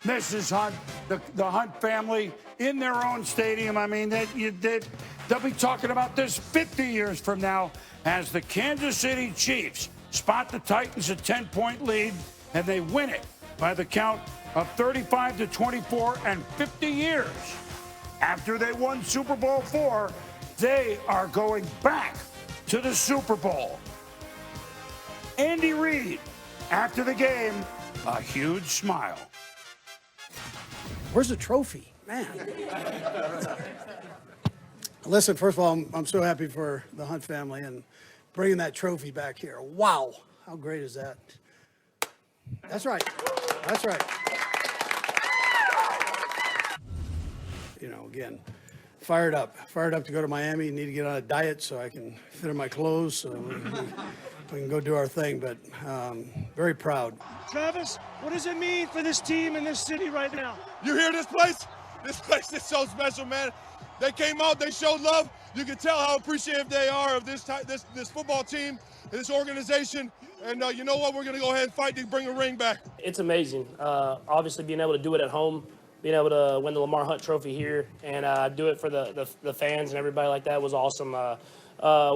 Mrs. Hunt, the Hunt family in their own stadium. I mean, they'll be talking about this 50 years from now as the Kansas City Chiefs spot the Titans a 10-point lead, and they win it by the count of 35-24. And 50 years after they won Super Bowl IV, they are going back to the Super Bowl. Andy Reid, after the game, a huge smile. Where's the trophy? Man. Listen, first of all, I'm so happy for the Hunt family and bringing that trophy back here. Wow. How great is that? That's right. That's right. You know, again, fired up to go to Miami. Need to get on a diet so I can fit in my clothes so we can go do our thing, but very proud. Travis, what does it mean for this team and this city right now? You hear this place? This place is so special, man. They came out, they showed love. You can tell how appreciative they are of this football team, this organization. And you know what? We're going to go ahead and fight to bring a ring back. It's amazing. Obviously, being able to do it at home, being able to win the Lamar Hunt Trophy here, and do it for the fans and everybody like that was awesome.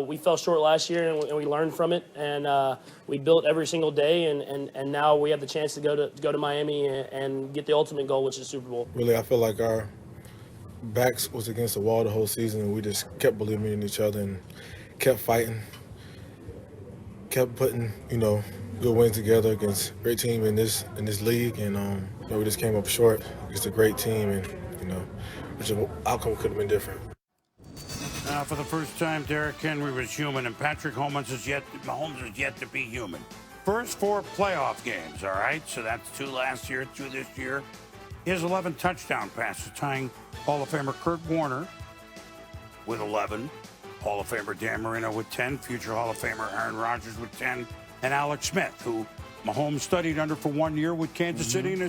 We fell short last year, and we learned from it, and we built every single day, and now we have the chance to go to Miami and get the ultimate goal, which is Super Bowl. Really, I feel like our backs was against the wall the whole season, and we just kept believing in each other and kept fighting, kept putting, good wins together against a great team in this league, and we just came up short against a great team, and which outcome could have been different. For the first time, Derrick Henry was human, and Patrick Mahomes is yet to be human. First 4 playoff games, all right? So that's 2 last year, 2 this year. He has 11 touchdown passes, tying Hall of Famer Kurt Warner with 11, Hall of Famer Dan Marino with 10, future Hall of Famer Aaron Rodgers with 10, and Alex Smith, who Mahomes studied under for 1 year with Kansas City and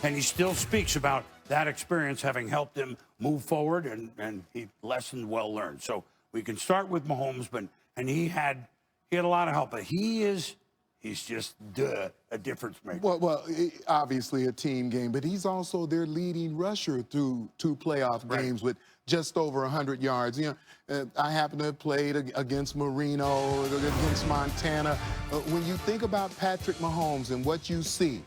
and he still speaks about that experience having helped him move forward, and he lesson well learned. So we can start with Mahomes, and he had a lot of help, but he's just a difference maker. Well, obviously a team game, but he's also their leading rusher through 2 playoff games with just over 100 yards. I happen to have played against Marino, against Montana. When you think about Patrick Mahomes and what you see,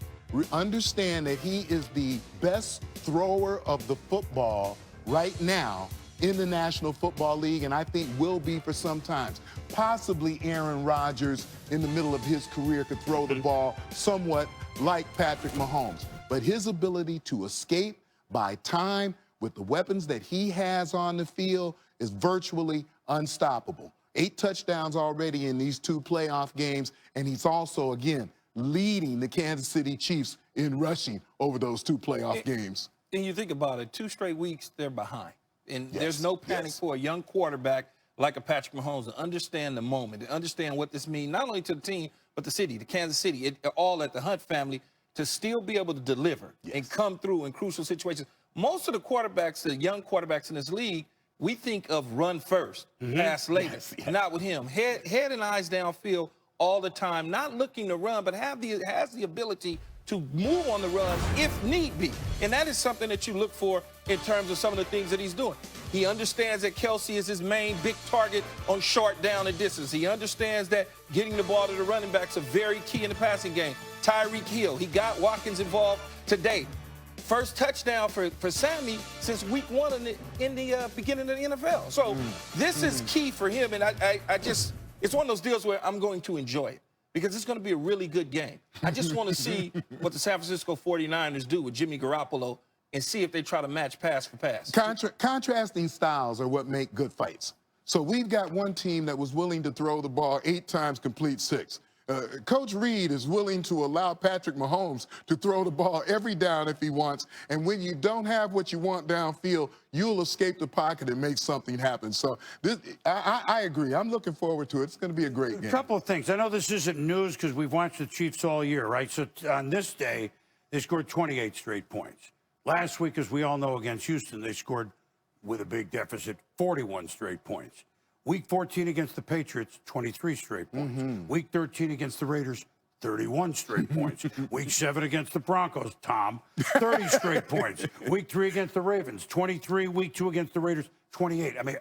understand that he is the best thrower of the football right now in the National Football League, and I think will be for some time. Possibly Aaron Rodgers in the middle of his career could throw the ball somewhat like Patrick Mahomes. But his ability to escape by time with the weapons that he has on the field is virtually unstoppable. 8 touchdowns already in these 2 playoff games, and he's also, again, leading the Kansas City Chiefs in rushing over those 2 playoff games. And you think about it, 2 straight weeks, they're behind. And there's no panic for a young quarterback like a Patrick Mahomes to understand the moment, to understand what this means, not only to the team, but the city, the Kansas City, all at the Hunt family, to still be able to deliver and come through in crucial situations. Most of the quarterbacks, the young quarterbacks in this league, we think of run first, pass later. Not with him. Head and eyes downfield all the time, not looking to run, but has the ability to move on the run if need be. And that is something that you look for in terms of some of the things that he's doing. He understands that Kelsey is his main big target on short down and distance. He understands that getting the ball to the running backs are very key in the passing game. Tyreek Hill, he got Watkins involved today. First touchdown for Sammy since week 1 in the beginning of the NFL. So this is key for him, and I just, it's one of those deals where I'm going to enjoy it, because it's going to be a really good game. I just want to see what the San Francisco 49ers do with Jimmy Garoppolo and see if they try to match pass for pass. Contrasting styles are what make good fights. So we've got one team that was willing to throw the ball 8 times, complete 6. Coach Reid is willing to allow Patrick Mahomes to throw the ball every down if he wants. And when you don't have what you want downfield, you'll escape the pocket and make something happen. So I agree. I'm looking forward to it. It's going to be a great game. A couple of things. I know this isn't news because we've watched the Chiefs all year, right? So on this day, they scored 28 straight points. Last week, as we all know, against Houston, they scored with a big deficit 41 straight points. Week 14 against the Patriots, 23 straight points. Week 13 against the Raiders, 31 straight points. Week 7 against the Broncos, Tom, 30 straight points. Week 3 against the Ravens, 23. Week 2 against the Raiders, 28. I mean,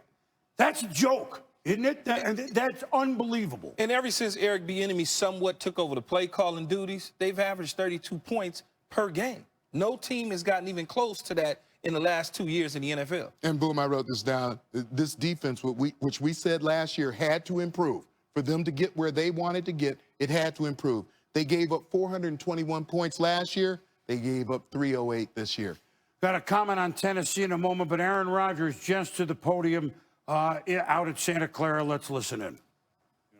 that's a joke, isn't it? That's unbelievable. And ever since Eric Bieniemy somewhat took over the play calling duties, they've averaged 32 points per game. No team has gotten even close to that in the last 2 years in the NFL. And boom, I wrote this down. This defense, which we said last year had to improve. For them to get where they wanted to get, it had to improve. They gave up 421 points last year. They gave up 308 this year. Got a comment on Tennessee in a moment, but Aaron Rodgers just to the podium out at Santa Clara. Let's listen in.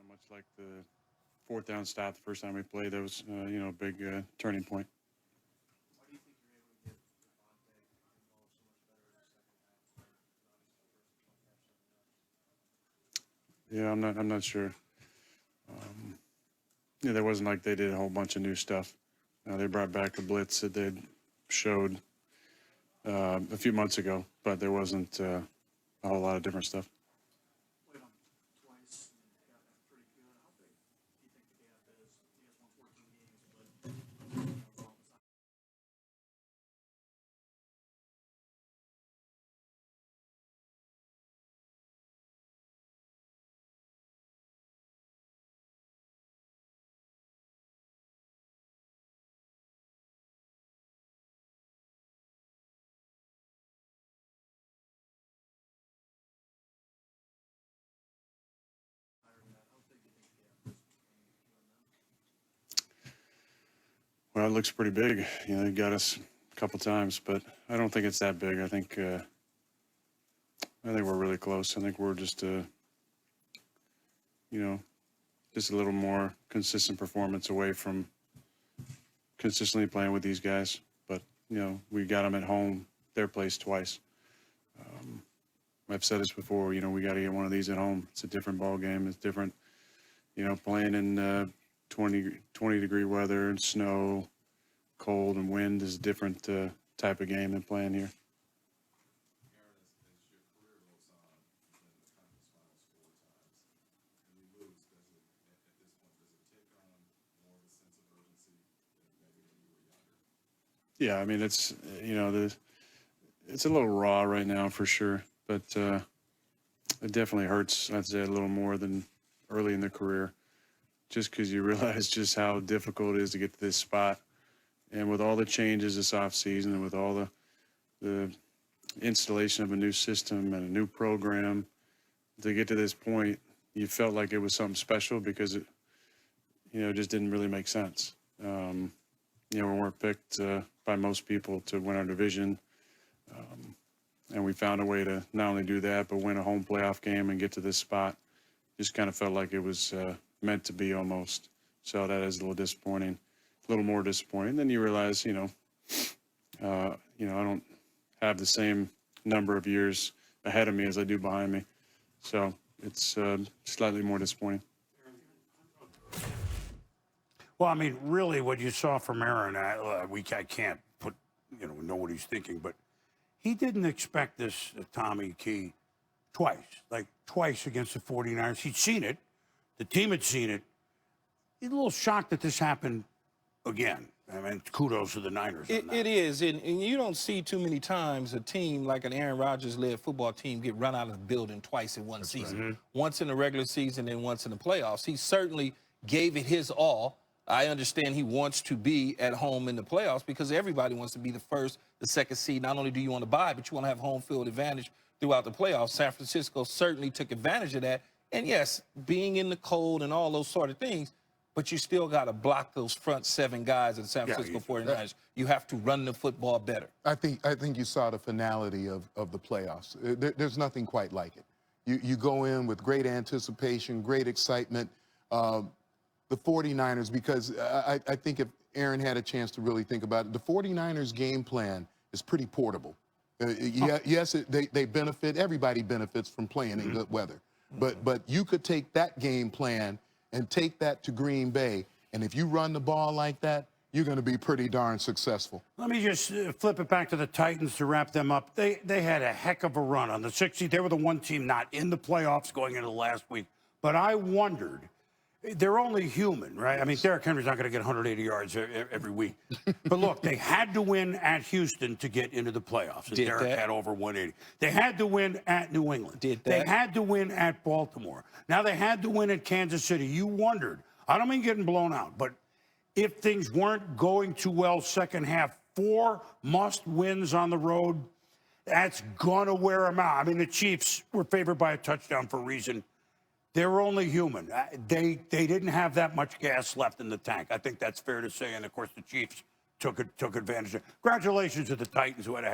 Much like the 4th down stop the first time we played, that was, a big turning point. Yeah, I'm not sure. There wasn't like they did a whole bunch of new stuff. They brought back the blitz that they'd showed a few months ago, but there wasn't a whole lot of different stuff. Well, it looks pretty big. They got us a couple times, but I don't think it's that big. I think we're really close. I think we're just just a little more consistent performance away from consistently playing with these guys. But we got them at home, their place twice. I've said this before. We got to get one of these at home. It's a different ball game. It's different. Playing in 20-degree weather and snow, cold and wind is a different type of game than playing here. Yeah, I mean, it's it's a little raw right now for sure, but it definitely hurts, I'd say, a little more than early in the career, just because you realize just how difficult it is to get to this spot. And with all the changes this offseason and with all the installation of a new system and a new program, to get to this point, you felt like it was something special because it, just didn't really make sense. We weren't picked by most people to win our division. And we found a way to not only do that, but win a home playoff game and get to this spot. Just kind of felt like it was meant to be almost. So that is a little disappointing, a little more disappointing. Then you realize, I don't have the same number of years ahead of me as I do behind me. So it's slightly more disappointing. Well, I mean, really, what you saw from Aaron, I can't put, know what he's thinking, but he didn't expect this Tommy Key twice against the 49ers. He'd seen it. The team had seen it. He's a little shocked that this happened again. I mean, kudos to the Niners. It is, and you don't see too many times a team like an Aaron Rodgers-led football team get run out of the building twice in one season. Right. Once in the regular season and once in the playoffs. He certainly gave it his all. I understand he wants to be at home in the playoffs because everybody wants to be the first, the second seed. Not only do you want to buy, but you want to have home field advantage throughout the playoffs. San Francisco certainly took advantage of that. And yes, being in the cold and all those sort of things, but you still got to block those front 7 guys of the San Francisco 49ers. You have to run the football better. I think you saw the finality of the playoffs. There's nothing quite like it. You go in with great anticipation, great excitement. The 49ers, because I think if Aaron had a chance to really think about it, the 49ers game plan is pretty portable. Yes, they benefit, everybody benefits from playing in good weather. But you could take that game plan and take that to Green Bay, and if you run the ball like that, you're going to be pretty darn successful. Let me just flip it back to the Titans to wrap them up. They had a heck of a run on the 60th. They were the one team not in the playoffs going into last week. But I wondered, they're only human, right? I mean, Derrick Henry's not going to get 180 yards every week. But look, they had to win at Houston to get into the playoffs. And Did Derrick that. had over 180. They had to win at New England. Did They that. had to win at Baltimore. Now they had to win at Kansas City. You wondered. I don't mean getting blown out, but if things weren't going too well second half, 4 must-wins on the road, that's going to wear them out. I mean, the Chiefs were favored by a touchdown for a reason. They're only human. They didn't have that much gas left in the tank. I think that's fair to say. And, of course, the Chiefs took advantage of it. Congratulations to the Titans, who had a